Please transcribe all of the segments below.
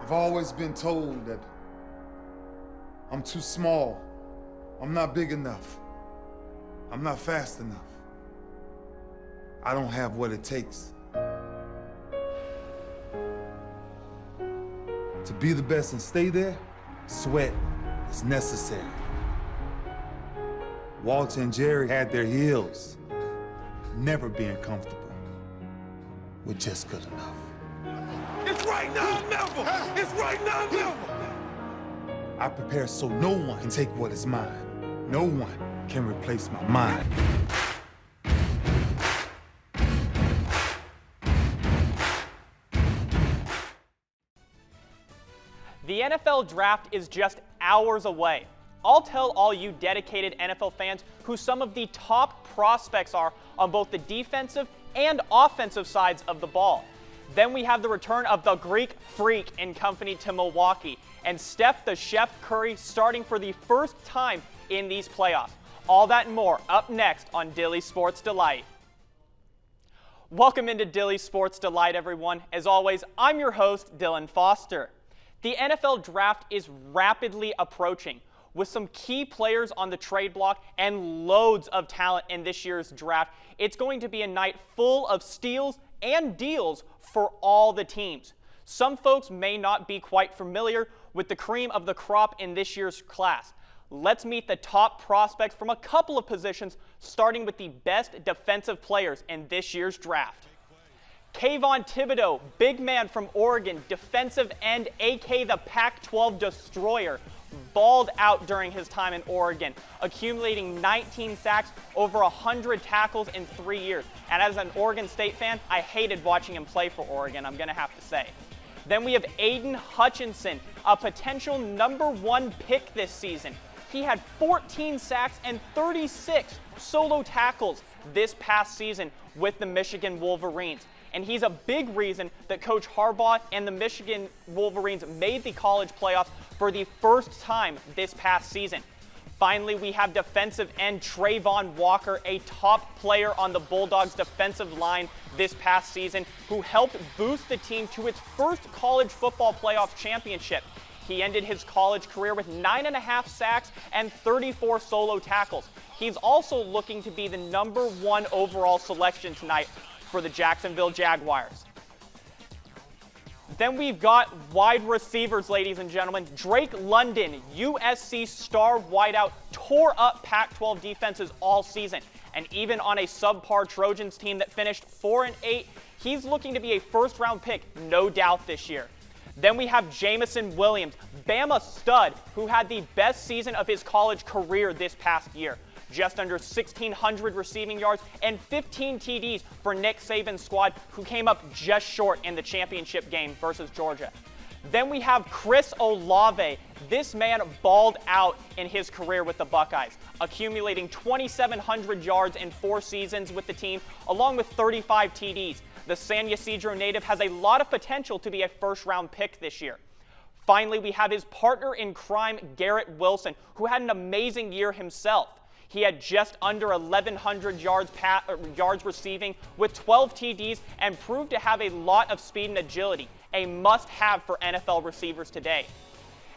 I've always been told that I'm too small, I'm not big enough, I'm not fast enough. I don't have what it takes to be the best and stay there. Sweat is necessary. Walter and Jerry had their heels, never being comfortable with just good enough. It's right now, never! It's right now, never! I prepare so no one can take what is mine. No one can replace my mind. The NFL Draft is just hours away. I'll tell all you dedicated NFL fans who some of the top prospects are on both the defensive and offensive sides of the ball. Then we have the return of the Greek Freak and company to Milwaukee, and Steph the Chef Curry starting for the first time in these playoffs. All that and more up next on Dilly Sports Delight. Welcome into Dilly Sports Delight, everyone. As always, I'm your host, Dylan Foster. The NFL Draft is rapidly approaching, with some key players on the trade block and loads of talent in this year's draft. It's going to be a night full of steals and deals for all the teams. Some folks may not be quite familiar with the cream of the crop in this year's class. Let's meet the top prospects from a couple of positions, starting with the best defensive players in this year's draft. Kayvon Thibodeau, big man from Oregon, defensive end, aka the Pac-12 Destroyer, balled out during his time in Oregon, accumulating 19 sacks, over 100 tackles in 3 years. And as an Oregon State fan, I hated watching him play for Oregon, I'm going to have to say. Then we have Aiden Hutchinson, a potential #1 pick this season. He had 14 sacks and 36 solo tackles this past season with the Michigan Wolverines. And he's a big reason that Coach Harbaugh and the Michigan Wolverines made the college playoffs for the first time this past season. Finally, we have defensive end Trayvon Walker, a top player on the Bulldogs defensive line this past season, who helped boost the team to its first college football playoff championship. He ended his college career with 9.5 sacks and 34 solo tackles. He's also looking to be the #1 overall selection tonight for the Jacksonville Jaguars. Then we've got wide receivers, ladies and gentlemen. Drake London, USC star wideout, tore up Pac-12 defenses all season. And even on a subpar Trojans team that finished 4-8, he's looking to be a first-round pick, no doubt, this year. Then we have Jameson Williams, Bama stud, who had the best season of his college career this past year. Just under 1,600 receiving yards and 15 TDs for Nick Saban's squad, who came up just short in the championship game versus Georgia. Then we have Chris Olave. This man balled out in his career with the Buckeyes, accumulating 2,700 yards in 4 seasons with the team, along with 35 TDs. The San Ysidro native has a lot of potential to be a first-round pick this year. Finally, we have his partner in crime, Garrett Wilson, who had an amazing year himself. He had just under 1,100 yards receiving with 12 TDs and proved to have a lot of speed and agility, a must-have for NFL receivers today.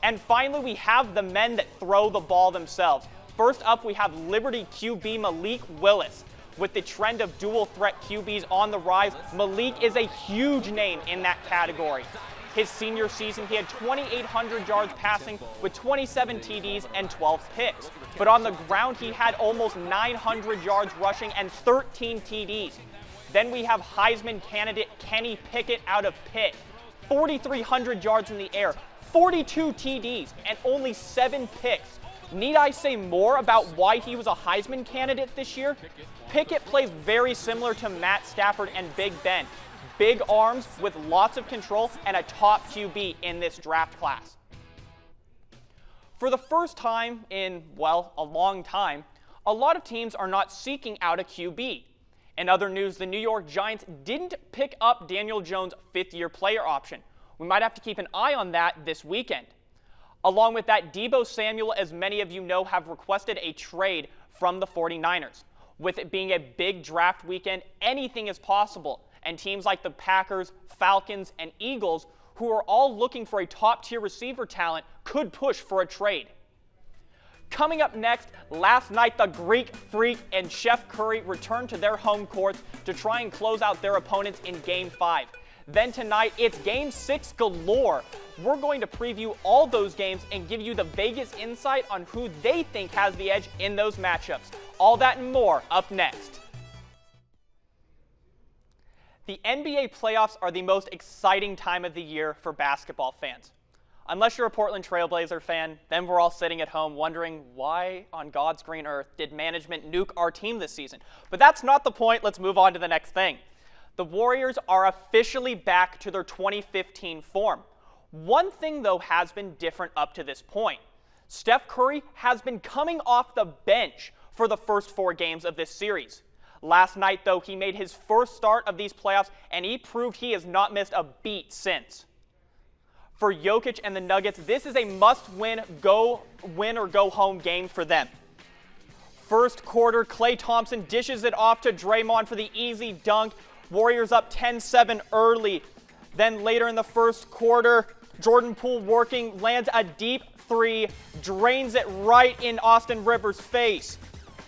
And finally, we have the men that throw the ball themselves. First up, we have Liberty QB Malik Willis. With the trend of dual-threat QBs on the rise, Malik is a huge name in that category. His senior season, he had 2,800 yards passing with 27 TDs and 12 picks. But on the ground, he had almost 900 yards rushing and 13 TDs. Then we have Heisman candidate Kenny Pickett out of Pitt. 4,300 yards in the air, 42 TDs, and only 7 picks. Need I say more about why he was a Heisman candidate this year? Pickett plays very similar to Matt Stafford and Big Ben. Big arms with lots of control and a top QB in this draft class. For the first time in, well, a long time, a lot of teams are not seeking out a QB. In other news, the New York Giants didn't pick up Daniel Jones' 5th-year player option. We might have to keep an eye on that this weekend. Along with that, Deebo Samuel, as many of you know, have requested a trade from the 49ers. With it being a big draft weekend, anything is possible. And teams like the Packers, Falcons, and Eagles, who are all looking for a top-tier receiver talent, could push for a trade. Coming up next, last night the Greek Freak and Chef Curry returned to their home courts to try and close out their opponents in Game 5. Then tonight, it's Game 6 galore. We're going to preview all those games and give you the Vegas insight on who they think has the edge in those matchups. All that and more up next. The NBA playoffs are the most exciting time of the year for basketball fans. Unless you're a Portland Trailblazer fan, then we're all sitting at home wondering why on God's green earth did management nuke our team this season. But that's not the point. Let's move on to the next thing. The Warriors are officially back to their 2015 form. One thing, though, has been different up to this point. Steph Curry has been coming off the bench for the first 4 games of this series. Last night, though, he made his first start of these playoffs, and he proved he has not missed a beat since. For Jokic and the Nuggets, this is a must-win, win or go home game for them. First quarter, Klay Thompson dishes it off to Draymond for the easy dunk. Warriors up 10-7 early. Then later in the first quarter, Jordan Poole working, lands a deep 3, drains it right in Austin Rivers' face.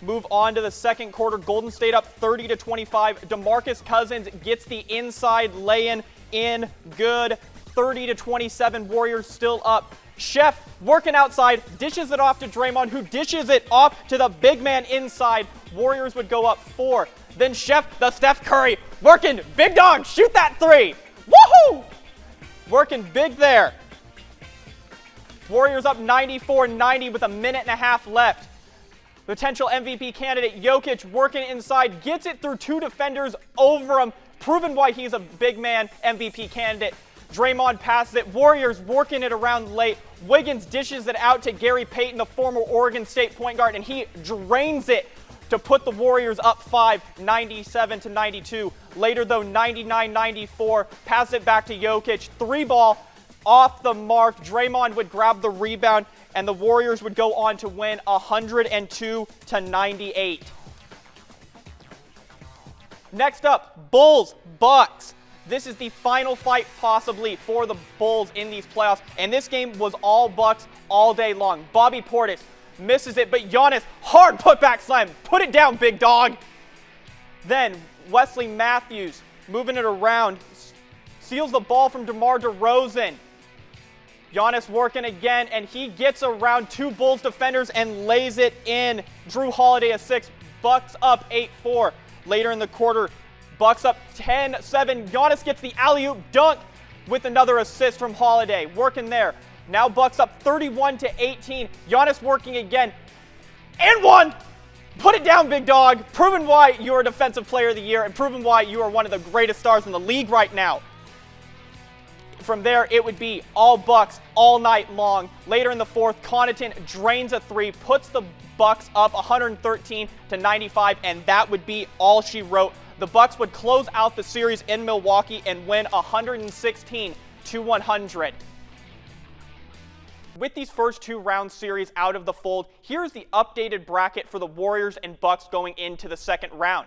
Move on to the second quarter, Golden State up 30-25. DeMarcus Cousins gets the inside lay-in in good. 30-27, Warriors still up. Chef working outside, dishes it off to Draymond, who dishes it off to the big man inside. Warriors would go up 4. Then Chef, the Steph Curry, working, big dog, shoot that 3. Woohoo! Working big there. Warriors up 94-90 with a minute and a half left. Potential MVP candidate Jokic working inside, gets it through 2 defenders over him, proving why he's a big man MVP candidate. Draymond passes it. Warriors working it around late. Wiggins dishes it out to Gary Payton, the former Oregon State point guard, and he drains it to put the Warriors up 5, 97-92. Later, though, 99-94. Pass it back to Jokic. 3-ball off the mark. Draymond would grab the rebound, and the Warriors would go on to win 102-98. Next up, Bulls, Bucks. This is the final fight possibly for the Bulls in these playoffs, and this game was all Bucks all day long. Bobby Portis misses it, but Giannis, hard putback slam. Put it down, big dog. Then Wesley Matthews moving it around, steals the ball from DeMar DeRozan. Giannis working again, and he gets around 2 Bulls defenders and lays it in. Drew Holiday a 6, Bucks up 8-4. Later in the quarter, Bucks up 10-7. Giannis gets the alley-oop dunk with another assist from Holiday. Working there. Now Bucks up 31-18. Giannis working again. And 1! Put it down, big dog. Proving why you are Defensive Player of the Year and proving why you are one of the greatest stars in the league right now. From there, it would be all Bucks all night long. Later in the fourth, Connaughton drains a 3, puts the Bucks up 113-95, and that would be all she wrote. The Bucks would close out the series in Milwaukee and win 116-100. With these first 2 round series out of the fold, here's the updated bracket for the Warriors and Bucks going into the second round.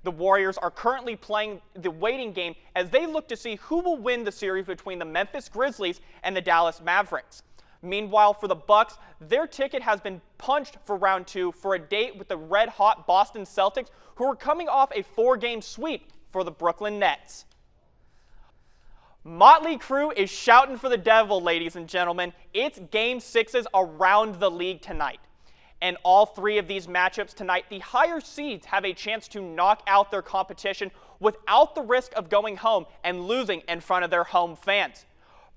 The Warriors are currently playing the waiting game as they look to see who will win the series between the Memphis Grizzlies and the Dallas Mavericks. Meanwhile, for the Bucks, their ticket has been punched for round 2 for a date with the red-hot Boston Celtics, who are coming off a 4-game sweep for the Brooklyn Nets. Motley Crue is shouting for the devil, ladies and gentlemen. It's Game 6s around the league tonight. And all 3 of these matchups tonight, the higher seeds have a chance to knock out their competition without the risk of going home and losing in front of their home fans.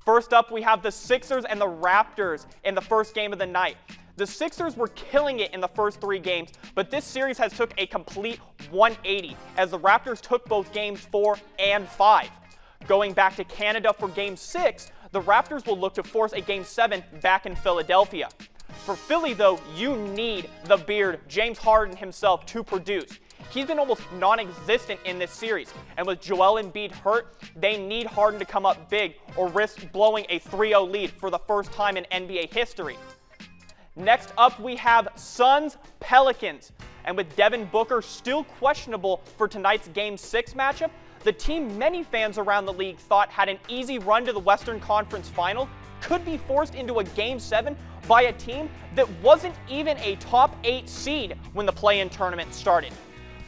First up, we have the Sixers and the Raptors in the first game of the night. The Sixers were killing it in the first 3 games, but this series has took a complete 180 as the Raptors took both games 4 and 5. Going back to Canada for Game 6, the Raptors will look to force a Game 7 back in Philadelphia. For Philly, though, you need the beard, James Harden himself, to produce. He's been almost non-existent in this series, and with Joel Embiid hurt, they need Harden to come up big or risk blowing a 3-0 lead for the first time in NBA history. Next up, we have Suns-Pelicans, and with Devin Booker still questionable for tonight's Game 6 matchup, the team many fans around the league thought had an easy run to the Western Conference Final could be forced into a Game 7 by a team that wasn't even a top 8 seed when the play-in tournament started.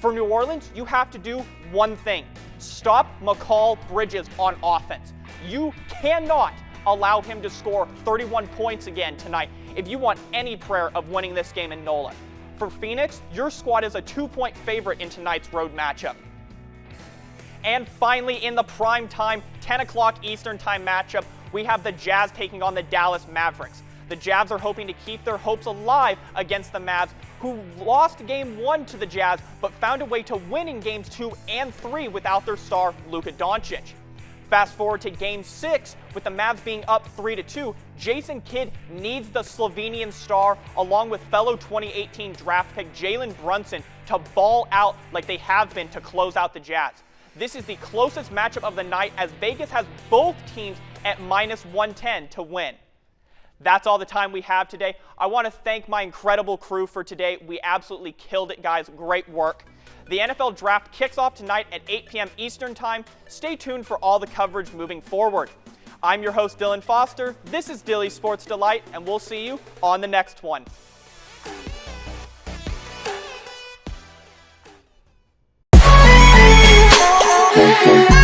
For New Orleans, you have to do one thing: stop Mikal Bridges on offense. You cannot allow him to score 31 points again tonight if you want any prayer of winning this game in NOLA. For Phoenix, your squad is a 2-point favorite in tonight's road matchup. And finally, in the prime time, 10 o'clock Eastern time matchup, we have the Jazz taking on the Dallas Mavericks. The Jazz are hoping to keep their hopes alive against the Mavs, who lost Game 1 to the Jazz, but found a way to win in Games 2 and 3 without their star, Luka Doncic. Fast forward to Game 6, with the Mavs being up 3-2, Jason Kidd needs the Slovenian star, along with fellow 2018 draft pick Jalen Brunson, to ball out like they have been to close out the Jazz. This is the closest matchup of the night, as Vegas has both teams at -110 to win. That's all the time we have today. I want to thank my incredible crew for today. We absolutely killed it, guys. Great work. The NFL Draft kicks off tonight at 8 p.m. Eastern Time. Stay tuned for all the coverage moving forward. I'm your host, Dylan Foster. This is Dilly Sports Delight, and we'll see you on the next one. Thank you.